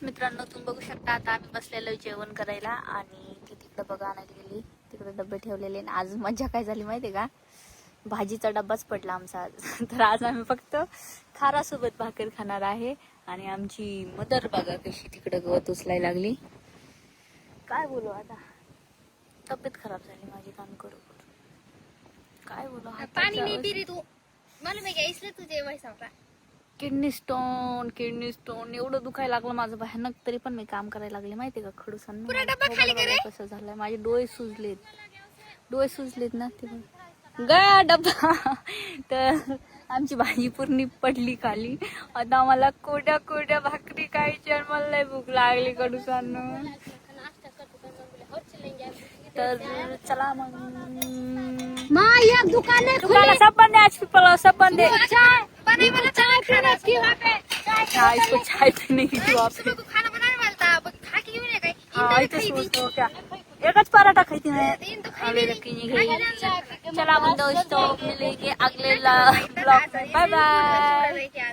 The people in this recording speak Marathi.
मित्रांनो, तुम्ही बघू शकता आता आम्ही बसलेलो जेवण करायला आणि ती तिकडे बघा आणायला गेली. तिकडे डबे ठेवलेले आणि आज मजा काय झाली माहितीये का, भाजीचा डब्बाच पडला आमचा आज. तर आज आम्ही फक्त खारासोबत भाकर खाणार आहे. आणि आमची मदर बघा कशी तिकडे गवत उचलायला लागली. काय बोलू आता, तब्येत खराब झाली माझी काम करू करू. काय बोलू, पानी नहीं पी रही तू, मालूम है क्या? इसलिए तुझे वैसा हो रहा है. किडनी स्टोन एवढं दुखायला लागलं माझं भयानक. तरी पण मी काम करायला लागले माहितीये का, पुरा डब्बा खाली करे. खडूसांना कसं झालंय, माझे डोळे सुजलेत ना ते गया डब्बा. तर आमची भाजी पूर्ण पडली खाली. आता आम्हाला कोड्या भाकरी खायची आणि मला लय भूक लागली खडूसांना. तर चला मग. माँ ये दुकान है दुकान सब बंद है आज, पीपल सब बंद है. चाय वाला चाय पीना की वहाँ पे हाँ, इसको चाय पीने की थी वहाँ पे. सुबह को खाना बनाने वाला था, अब खा के क्यों नहीं गई? हाँ, इथे सोचतो क्या एकच पराठा खायची मैं. तीन तो अरे रखी गई. चला बंदोस्तों, मिलेंगे अगले ब्लॉग में. Bye bye. रही क्या